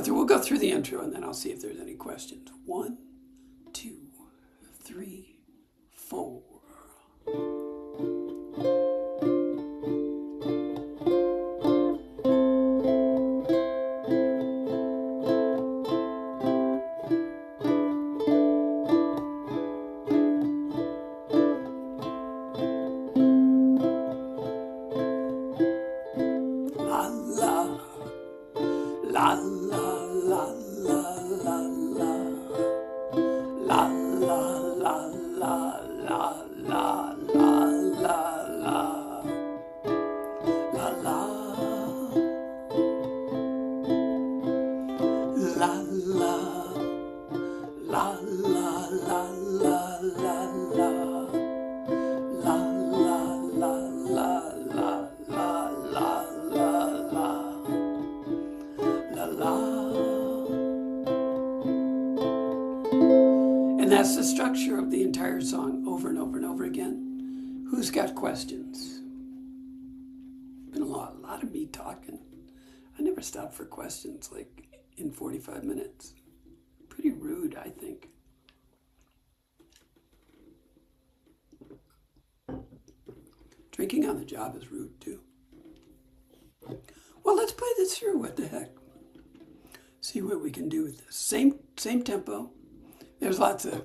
We'll go through the intro, and then I'll see if there's any questions. 1, 2, 3, 4. La la la la la la la la la la la la la la la la la And that's the structure of the entire song over and over and over again. Who's got questions? Been a lot of me talking. I never stop for questions like in 45 minutes. Pretty rude, I think. Drinking on the job is rude too. Well, let's play this through. What the heck? See what we can do with this. Same tempo. There's lots of,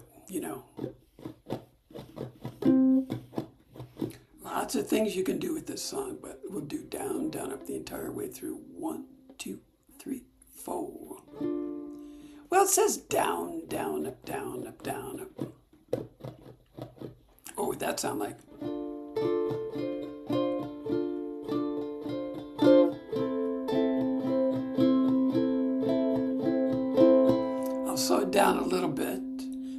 lots of things you can do with this song, but we'll do down, down, up the entire way through. 1, 2, 3, 4. Well, it says down, down, up, down, up, down, up. What would that sound like? I'll slow it down a little bit,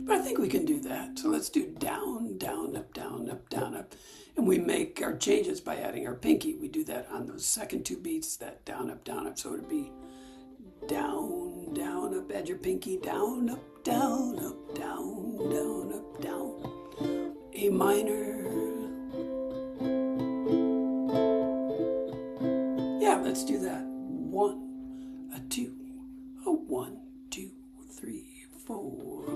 but I think we can do that. So let's do down, down, up, down, up, down, up. And we make our changes by adding our pinky. We do that on those second two beats, that down, up, down, up. So it would be down, down, up, add your pinky, down, up, down, up, down, down, up, down. A minor. Yeah, let's do that. 1, a 2, a 1, 2, 3, 4.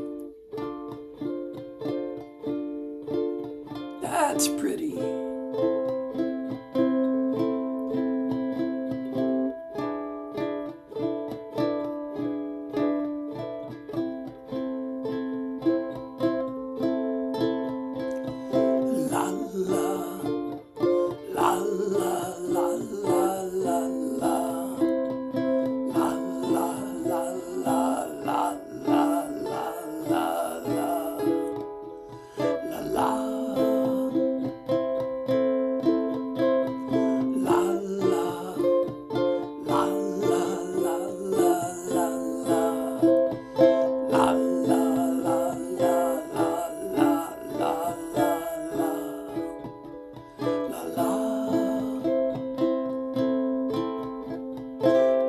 That's pretty. La la, la la la la la la, la la la la la la la la la.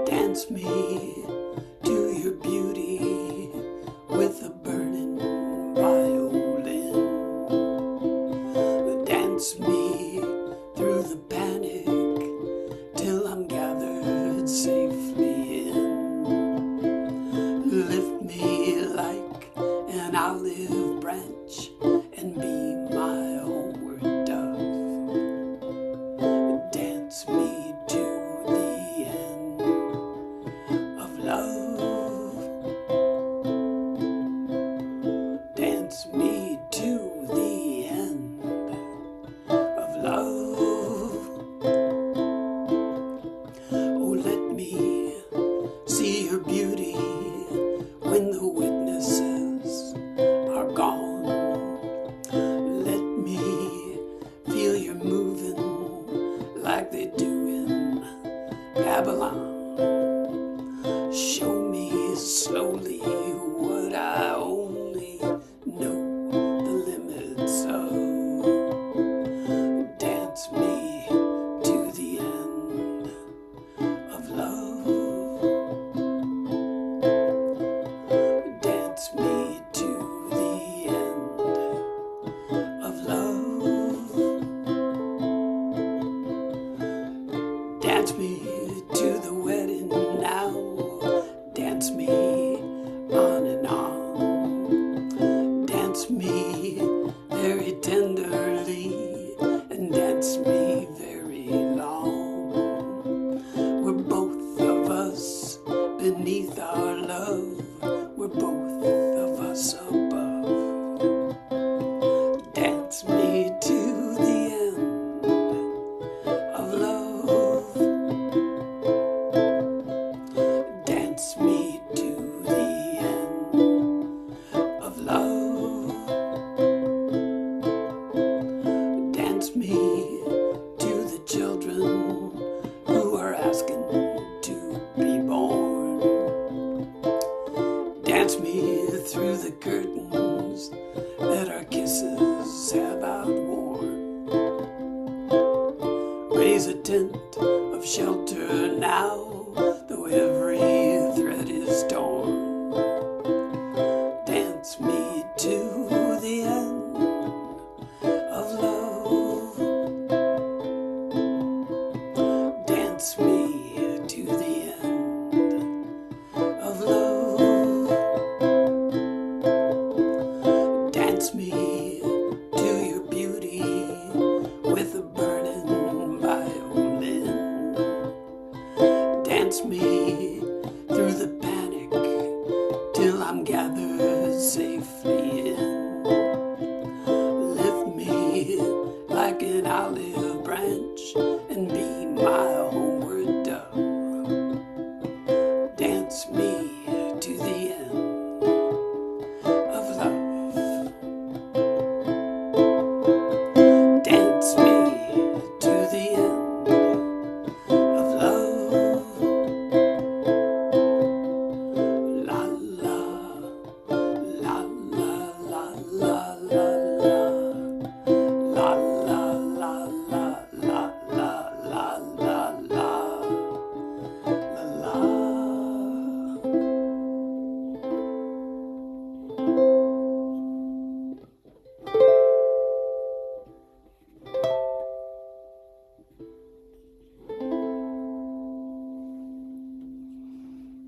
Dance me to your beauty with a burning violin. Dance me through the panic till I'm gathered safely in. Lift me like an olive branch and be my homeward dove. Dance me to the end of love. Dance me to the end of love. Oh, let me see your beauty when the witnesses are gone. Let me feel you moving like they do in Babylon. Show me slowly what I only know the limits of. Dance me to the end of love. Dance me to the end of love. Dance me to the wedding now. Dance me on and on. Dance me very tenderly and dance me very long. We're both of us beneath our love. We're both of us above. Dance me to the end of love. Dance me to the end of love. Dance me to the children who are asking to be born. Dance me through the curtains that our kisses have outworn. Raise a tent of shelter now, though every thread is torn. Dance me to the end of love. Dance me to the end of love. Dance me to your beauty with a burning violin. Dance me through the panic till I'm gathered safely in. Lift me like an olive branch and be my homeward dove.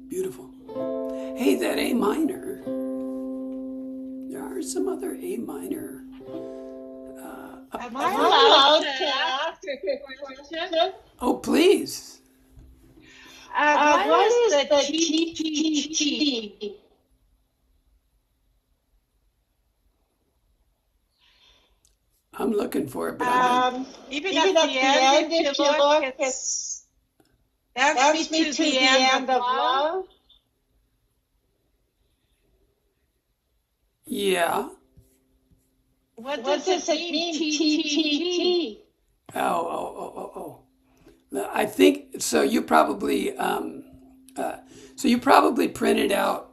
Beautiful. Hey, that A minor. There are some other A minor. Am I allowed to ask a question? Oh, please. What is the TTT? I'm looking for it, but Even at the end, if you look, it's Dance Me to the End of Love. yeah. What does it mean, TTT? Oh. I think so. You probably printed out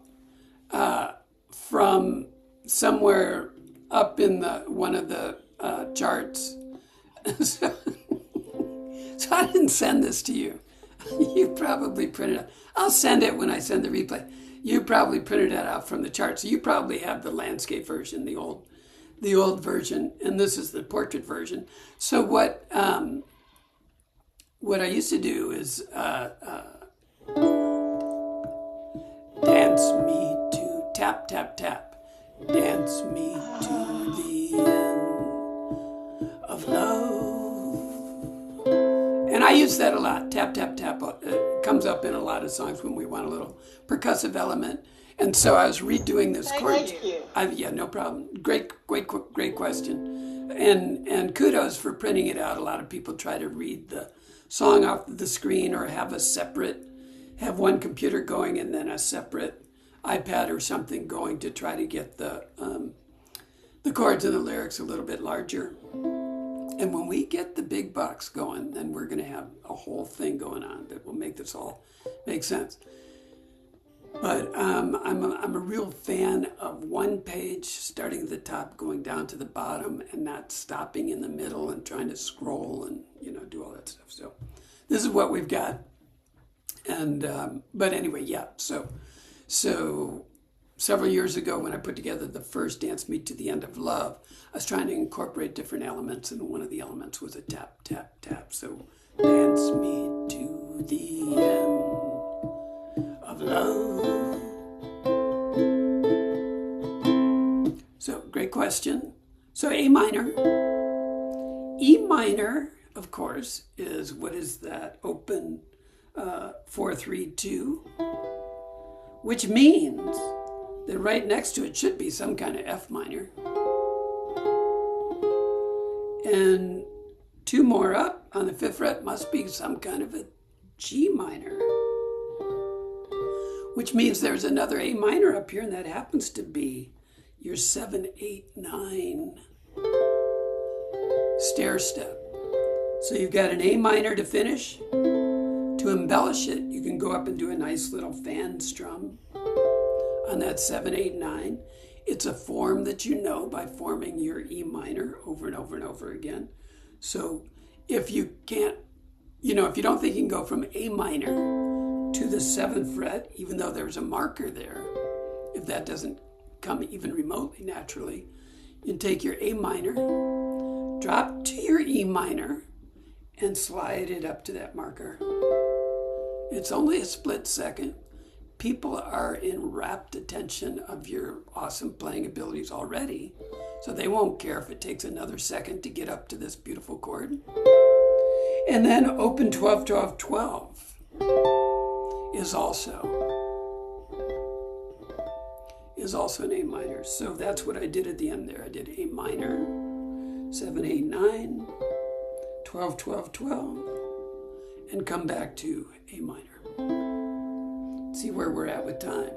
from somewhere up in one of the charts. so I didn't send this to you. You probably printed it. I'll send it when I send the replay. You probably printed that out from the chart, so you probably have the landscape version, the old version, and this is the portrait version. So what I used to do is dance me to tap tap tap, dance me to the end of love. And I use that a lot. Tap, tap, tap. It comes up in a lot of songs when we want a little percussive element. And so I was redoing this chord. Thank you. Yeah, no problem. Great question. And kudos for printing it out. A lot of people try to read the song off the screen or have one computer going and then a separate iPad or something going to try to get the chords and the lyrics a little bit larger. And when we get the big bucks going, then we're going to have a whole thing going on that will make this all make sense. But I'm a real fan of one page starting at the top, going down to the bottom, and not stopping in the middle and trying to scroll and do all that stuff. So this is what we've got. And but anyway, yeah. So several years ago, when I put together the first Dance Me to the End of Love, I was trying to incorporate different elements, and one of the elements was a tap, tap, tap. So, dance me to the end of love. So, great question. So, A minor. E minor, of course, is what is that? Open 4-3-2, which means that right next to it should be some kind of F minor. And two more up on the 5th fret must be some kind of a G minor, which means there's another A minor up here, and that happens to be your 7, 8, 9 stair step. So you've got an A minor to finish. To embellish it, you can go up and do a nice little fan strum on that 7, 8, 9. It's a form that you know by forming your E minor over and over and over again. So if you can't, if you don't think you can go from A minor to the 7th fret, even though there's a marker there, if that doesn't come even remotely naturally, you take your A minor, drop to your E minor, and slide it up to that marker. It's only a split second. People are in rapt attention of your awesome playing abilities already, so they won't care if it takes another second to get up to this beautiful chord. And then open 12, 12, 12 is also an A minor. So that's what I did at the end there. I did A minor, 7, 8, 9, 12, 12, 12, and come back to A minor. See where we're at with time.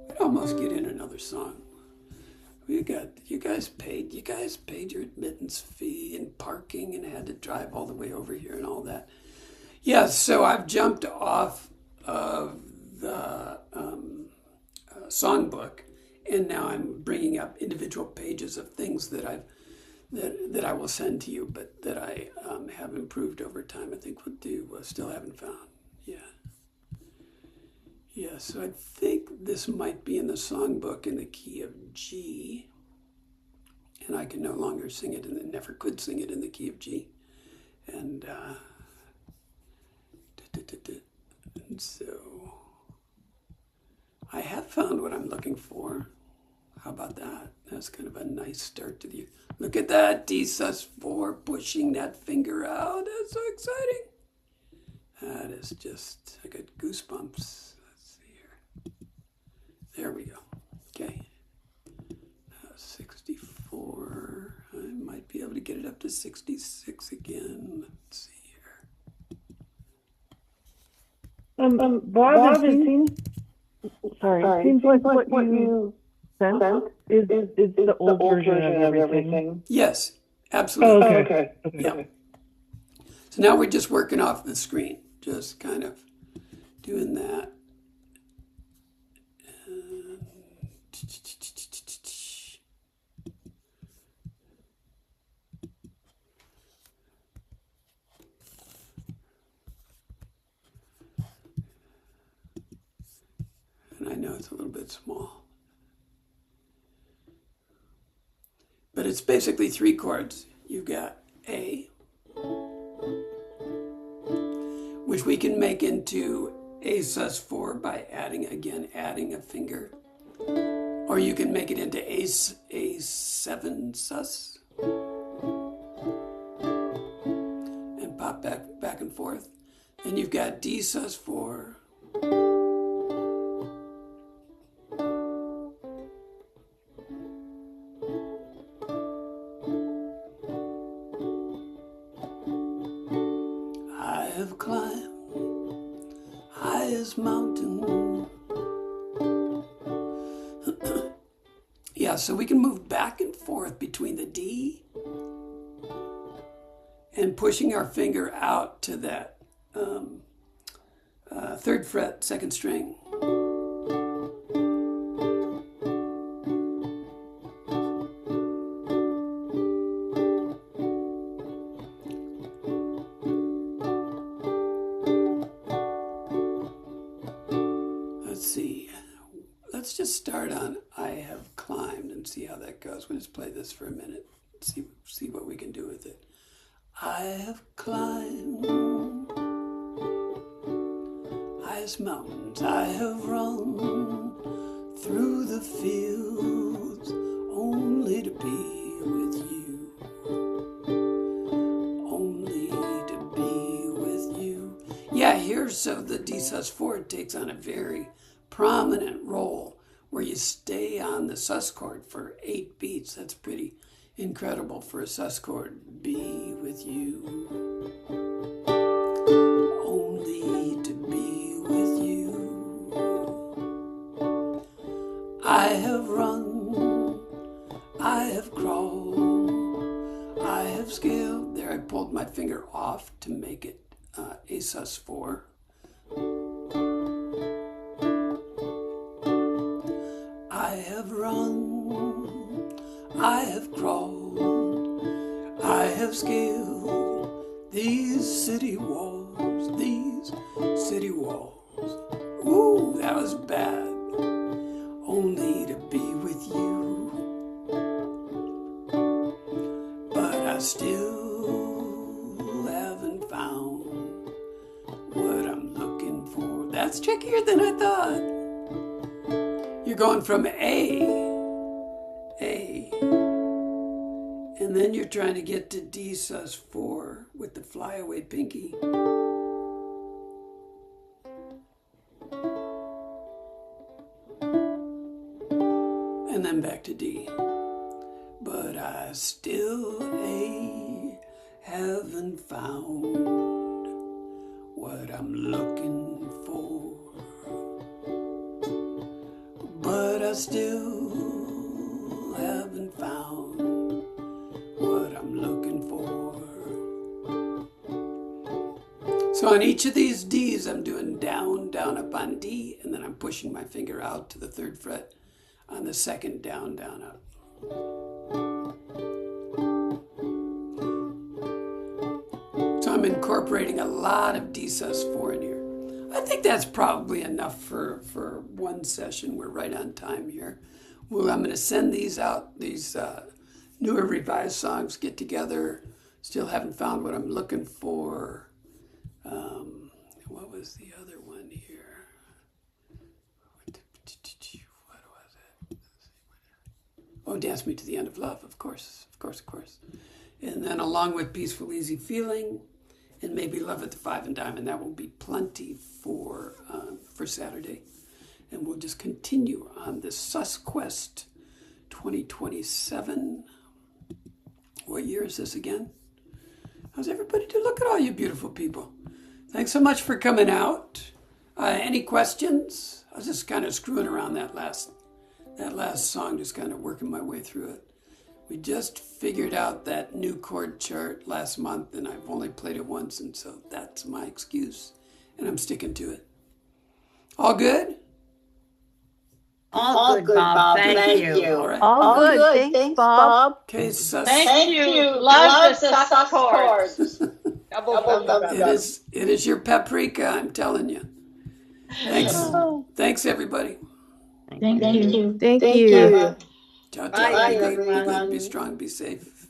We'd almost get in another song. You guys paid your admittance fee and parking and had to drive all the way over here and all that. Yeah, so I've jumped off of the songbook, and now I'm bringing up individual pages of things that I will send to you, but that I have improved over time. I think we'll do. Still haven't found. Yeah, so I think this might be in the songbook in the key of G, and I can no longer sing it, and never could sing it in the key of G. And so I have found what I'm looking for. How about that? That's kind of a nice start to the... Look at that, D sus4, pushing that finger out. That's so exciting. That is just, I got goosebumps. Let's see here. There we go. Okay. 64. I might be able to get it up to 66 again. Let's see here. Bob, it seems like what you sent is the old version of everything. Yes, absolutely. Oh, okay. Yeah. So now we're just working off the screen, just kind of doing that. And I know it's a little bit small. But it's basically 3 chords. You've got A, which we can make into A sus4 by adding a finger. Or you can make it into A7 sus and pop back and forth. Then you've got D sus4. I have climbed highest mountain. Yeah, so we can move back and forth between the D and pushing our finger out to that 3rd fret, 2nd string. Let's see. Let's just start on I have climbed and see how that goes. We'll just play this for a minute. See what we can do with it. I have climbed highest mountains. I have run through the fields only to be with you. Only to be with you. Yeah, here, so the D sus4 takes on a very prominent role where you stay on the sus chord for 8 beats. That's pretty incredible for a sus chord. Be with you. Only to be with you. I have run. I have crawled. I have scaled. There, I pulled my finger off to make it A sus4. I have run, I have crawled, I have scaled these city walls, Ooh, that was bad. Only to be with you. But I still haven't found what I'm looking for. That's trickier than I thought. You're going from A, and then you're trying to get to D sus4 with the flyaway pinky. And then back to D. But I still haven't found what I'm looking for. But I still haven't found what I'm looking for. So on each of these Ds, I'm doing down, down, up on D, and then I'm pushing my finger out to the 3rd fret on the 2nd, down, down, up. So I'm incorporating a lot of D sus4 in here. I think that's probably enough for one session. We're right on time here. Well, I'm going to send these out, these newer revised songs, get together. Still haven't found what I'm looking for. What was the other one here? Oh, Dance Me to the End of Love, of course. And then along with Peaceful Easy Feeling and maybe Love at the Five and Dime, and that will be plenty for Saturday. And we'll just continue on this Sus Quest 2027. What year is this again? How's everybody doing? Look at all you beautiful people. Thanks so much for coming out. Any questions? I was just kind of screwing around that last song, just kind of working my way through it. We just figured out that new chord chart last month, and I've only played it once, and so that's my excuse, and I'm sticking to it. All good? All good, Bob. Thank you. All right. All good. Thanks, Bob. Okay, Sus. Thank you. Love the sus chords. It is your paprika, I'm telling you. Thanks, everybody. Thank you. Thank you. Ciao, ciao. Bye, Be good, everyone. be strong, be safe.